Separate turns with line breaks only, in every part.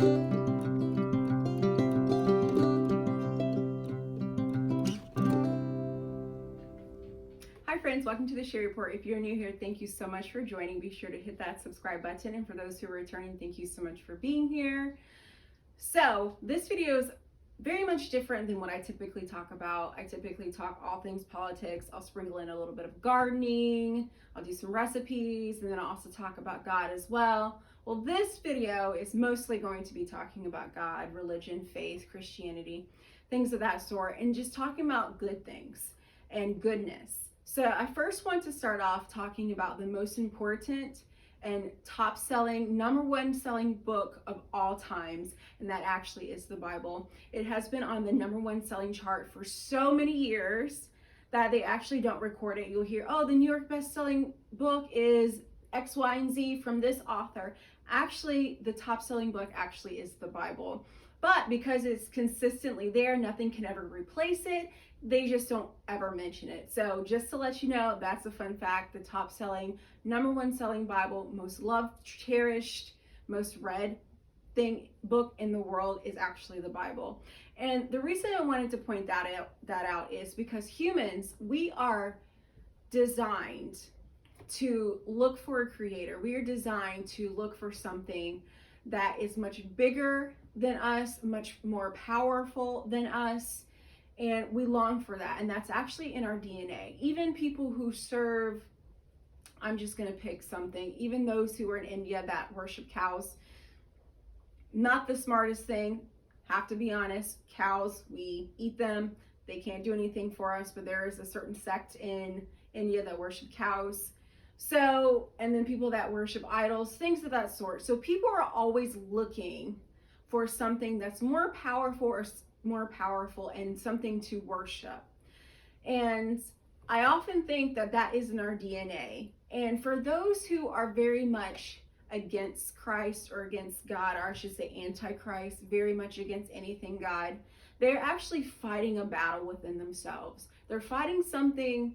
Hi friends, welcome to the Share Report. If you're new here, thank you so much for joining. Be sure to hit that subscribe button. And for those who are returning, thank you so much for being here. So this video is very much different than what I typically talk about. I typically talk all things politics. I'll sprinkle in a little bit of gardening. I'll do some recipes, and then I'll also talk about God as well. Well, this video is mostly going to be talking about God, religion, faith, Christianity, things of that sort, and just talking about good things and goodness. So I first want to start off talking about the most important and top selling, number one selling book of all times, and that actually is the Bible. It has been on the number one selling chart for so many years that they actually don't record it. You'll hear, oh, the New York best-selling book is X, Y, and Z from this author. Actually, the top selling book actually is the Bible. But because it's consistently there, nothing can ever replace it. They just don't ever mention it. So just to let you know, that's a fun fact. The top selling, number one selling Bible, most loved, cherished, most read book in the world is actually the Bible. And the reason I wanted to point that out is because humans, we are designed to look for a creator. We are designed to look for something that is much bigger than us, much more powerful than us. And we long for that. And that's actually in our DNA. Even people who serve, I'm just going to pick something, even those who are in India that worship cows, not the smartest thing, have to be honest. Cows, we eat them. They can't do anything for us, but there is a certain sect in India that worship cows. So, and then people that worship idols, things of that sort. So people are always looking for something that's more powerful and something to worship. And I often think that that is in our DNA. And for those who are very much against Christ or against God, or I should say anti-Christ, very much against anything God, they're actually fighting a battle within themselves. They're fighting something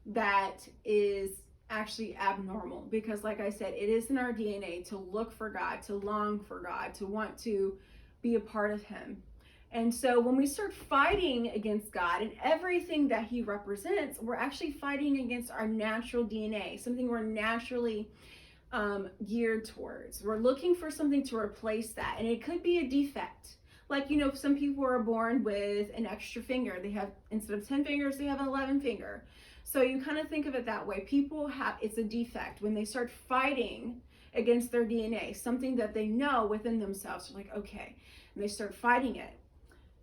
that is actually abnormal, because like I said, it is in our DNA to look for God, to long for God, to want to be a part of Him. And so when we start fighting against God and everything that He represents, we're actually fighting against our natural DNA, something we're naturally geared towards. We're looking for something to replace that. And it could be a defect. Like, you know, some people are born with an extra finger. They have, instead of 10 fingers, they have an 11 finger. So you kind of think of it that way. People have, it's a defect. When they start fighting against their DNA, something that they know within themselves, they're like, okay, and they start fighting it.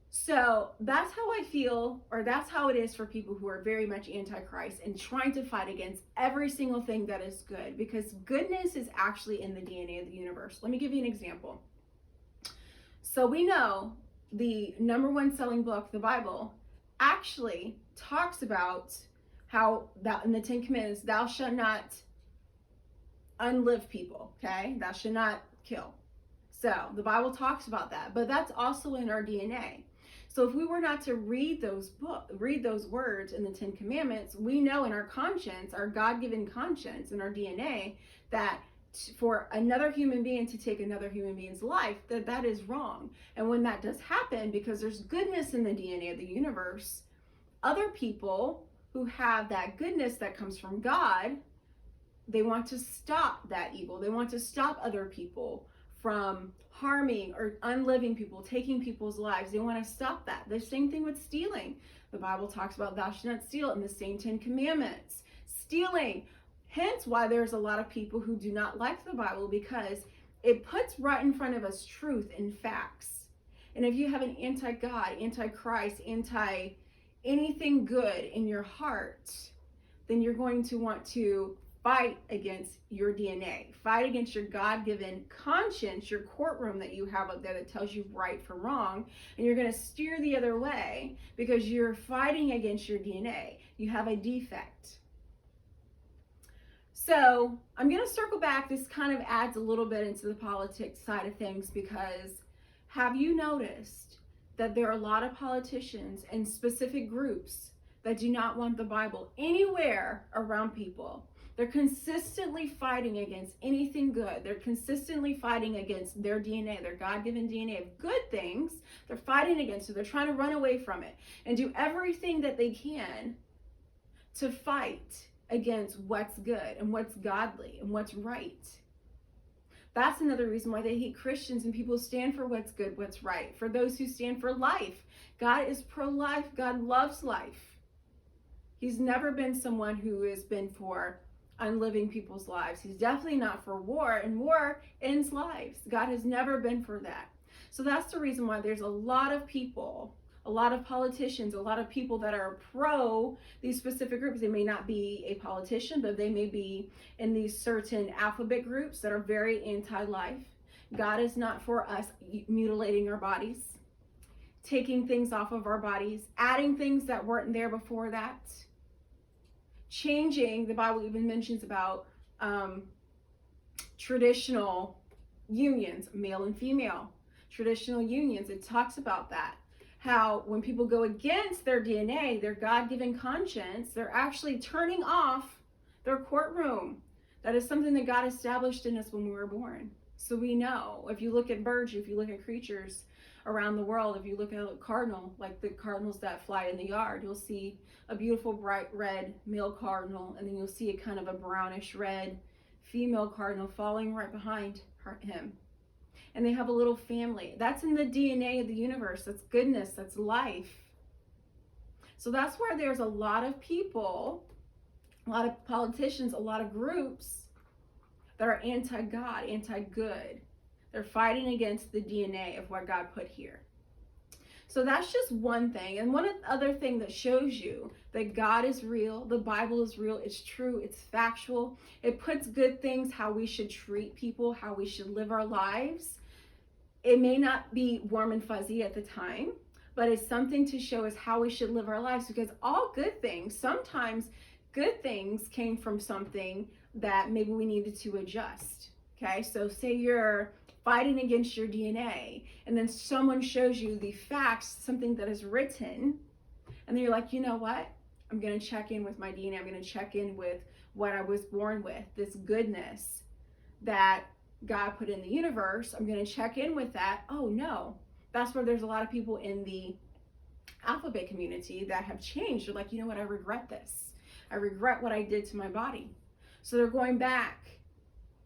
So that's how I feel, or that's how it is for people who are very much anti-Christ and trying to fight against every single thing that is good, because goodness is actually in the DNA of the universe. Let me give you an example. So we know the number one selling book, the Bible, actually talks about how that in the 10 Commandments, thou shalt not unlive people, okay? Thou shalt not kill. So the Bible talks about that, but that's also in our DNA. So if we were not to read those words in the 10 Commandments, we know in our conscience, our God-given conscience, in our DNA, that for another human being to take another human being's life, that is wrong. And when that does happen, because there's goodness in the DNA of the universe, other people who have that goodness that comes from God, they want to stop that evil. They want to stop other people from harming or unliving people, taking people's lives. They want to stop that. The same thing with stealing. The Bible talks about thou shalt not steal in the same 10 Commandments. Stealing. Hence why there's a lot of people who do not like the Bible, because it puts right in front of us truth and facts. And if you have an anti-God, anti-Christ, anti-anything good in your heart, then you're going to want to fight against your DNA, fight against your God-given conscience, your courtroom that you have up there that tells you right from wrong, and you're going to steer the other way because you're fighting against your DNA. You have a defect. So I'm going to circle back. This kind of adds a little bit into the politics side of things, because have you noticed that there are a lot of politicians and specific groups that do not want the Bible anywhere around people? They're consistently fighting against anything good. They're consistently fighting against their DNA, their God-given DNA of good things. They're fighting against it. They're trying to run away from it and do everything that they can to fight against what's good and what's godly and what's right. That's another reason why they hate Christians and people stand for what's good, what's right. For those who stand for life. God is pro-life. God loves life. He's never been someone who has been for unliving people's lives. He's definitely not for war, and war ends lives. God has never been for that. So that's the reason why there's a lot of people, a lot of politicians, a lot of people that are pro these specific groups. They may not be a politician, but they may be in these certain alphabet groups that are very anti-life. God is not for us mutilating our bodies, taking things off of our bodies, adding things that weren't there before that, changing. The Bible even mentions about traditional unions, male and female, traditional unions. It talks about that. How when people go against their DNA, their God-given conscience, they're actually turning off their courtroom. That is something that God established in us when we were born. So we know, if you look at birds, if you look at creatures around the world, if you look at a cardinal, like the cardinals that fly in the yard, you'll see a beautiful bright red male cardinal, and then you'll see a kind of a brownish red female cardinal following right behind him. And they have a little family. That's in the DNA of the universe. That's goodness. That's life. So that's where there's a lot of people, a lot of politicians, a lot of groups that are anti-God, anti-good. They're fighting against the DNA of what God put here. So that's just one thing. And one other thing that shows you that God is real, the Bible is real, it's true, it's factual. It puts good things, how we should treat people, how we should live our lives. It may not be warm and fuzzy at the time, but it's something to show us how we should live our lives, because all good things, sometimes good things came from something that maybe we needed to adjust. Okay, so say you're fighting against your DNA, and then someone shows you the facts, something that is written, and then you're like, you know what? I'm going to check in with my DNA. I'm going to check in with what I was born with, this goodness that God put in the universe. I'm going to check in with that. Oh no, that's where there's a lot of people in the alphabet community that have changed. They're like, you know what? I regret this. I regret what I did to my body. So they're going back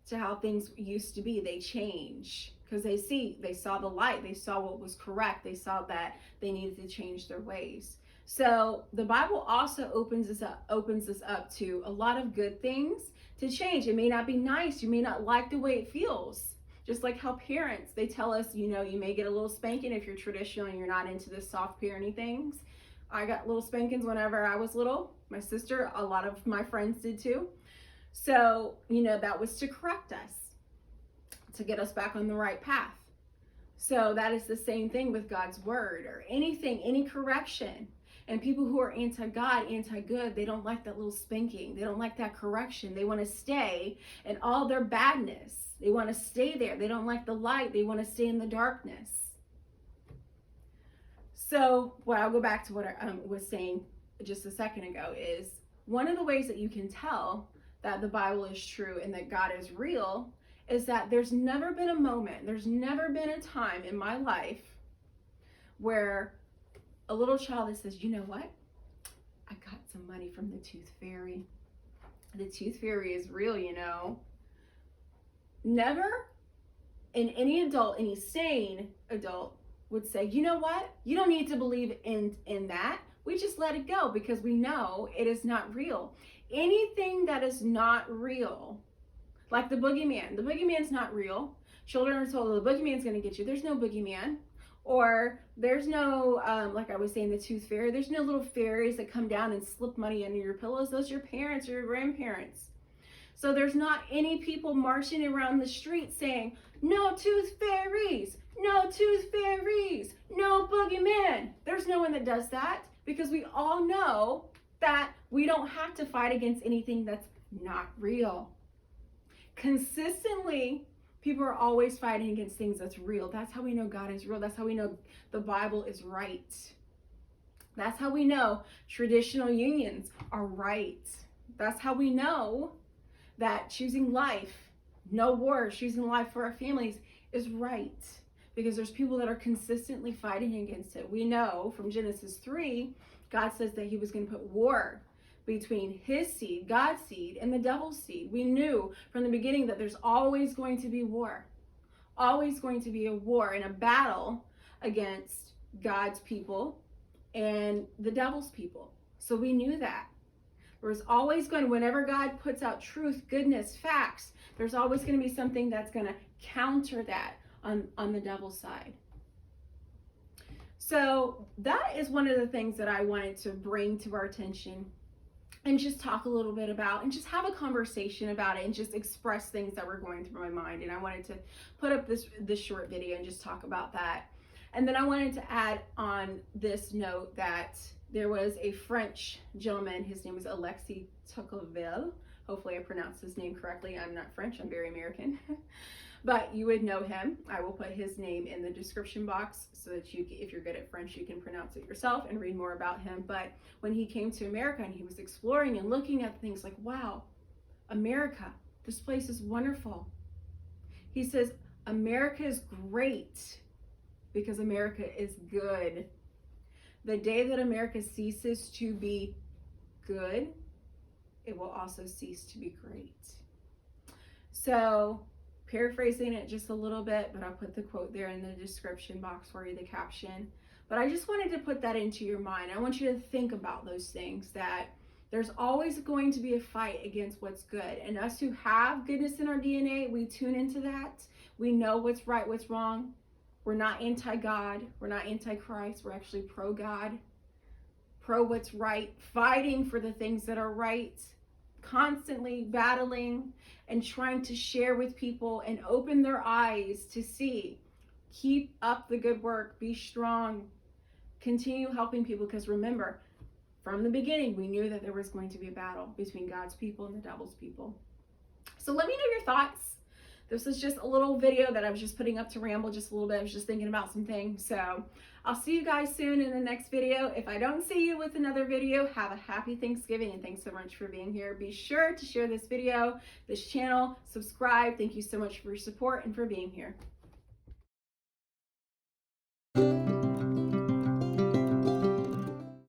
to how things used to be. They change because they saw the light, they saw what was correct, they saw that they needed to change their ways. So the Bible also opens us up to a lot of good things to change. It may not be nice, you may not like the way it feels. Just like how parents, they tell us, you know, you may get a little spanking if you're traditional and you're not into the soft parenting things. I got little spankings whenever I was little. My sister, a lot of my friends did too. So, you know, that was to correct us, to get us back on the right path. So that is the same thing with God's word or anything, any correction. And people who are anti-God, anti-good, they don't like that little spanking. They don't like that correction. They want to stay in all their badness. They want to stay there. They don't like the light. They want to stay in the darkness. So, well, I'll go back to what I was saying just a second ago is one of the ways that you can tell that the Bible is true and that God is real is that there's never been a moment, there's never been a time in my life where a little child that says, you know what? I got some money from the tooth fairy. The tooth fairy is real, you know. Never in any adult, any sane adult would say, you know what? You don't need to believe in that. We just let it go because we know it is not real. Anything that is not real, like the boogeyman's not real. Children are told, the boogeyman's going to get you. There's no boogeyman. Or there's no, like I was saying, the tooth fairy. There's no little fairies that come down and slip money under your pillows. Those are your parents or your grandparents. So there's not any people marching around the street saying, no tooth fairies, no tooth fairies, no boogeyman. There's no one that does that because we all know that we don't have to fight against anything that's not real. Consistently, people are always fighting against things that's real. That's how we know God is real. That's how we know the Bible is right. That's how we know traditional unions are right. That's how we know that choosing life, no war, choosing life for our families is right, because there's people that are consistently fighting against it. We know from Genesis 3, God says that he was going to put war between his seed, God's seed, and the devil's seed. We knew from the beginning that there's always going to be war, always going to be a war and a battle against God's people and the devil's people. So we knew that. There was always going, whenever God puts out truth, goodness, facts, there's always going to be something that's going to counter that on the devil's side. So that is one of the things that I wanted to bring to our attention and just talk a little bit about and just have a conversation about it and just express things that were going through my mind. And I wanted to put up this short video and just talk about that. And then I wanted to add on this note that there was a French gentleman, his name was Alexis de Tocqueville. Hopefully I pronounced his name correctly. I'm not French, I'm very American. But you would know him. I will put his name in the description box so that you, if you're good at French, you can pronounce it yourself and read more about him. But when he came to America and he was exploring and looking at things like, wow, America, this place is wonderful. He says, America is great because America is good. The day that America ceases to be good, it will also cease to be great. So, paraphrasing it just a little bit, but I'll put the quote there in the description box for you, the caption. But I just wanted to put that into your mind. I want you to think about those things, that there's always going to be a fight against what's good. And us who have goodness in our DNA, we tune into that. We know what's right, what's wrong. We're not anti-God. We're not anti-Christ. We're actually pro-God, pro what's right, fighting for the things that are right, constantly battling and trying to share with people and open their eyes to see. Keep up the good work. Be strong. Continue helping people, because remember, from the beginning, we knew that there was going to be a battle between God's people and the devil's people. So let me know your thoughts. This is just a little video that I was just putting up to ramble just a little bit. I was just thinking about some things. So I'll see you guys soon in the next video. If I don't see you with another video, have a happy Thanksgiving, and thanks so much for being here. Be sure to share this video, this channel, subscribe. Thank you so much for your support and for being here.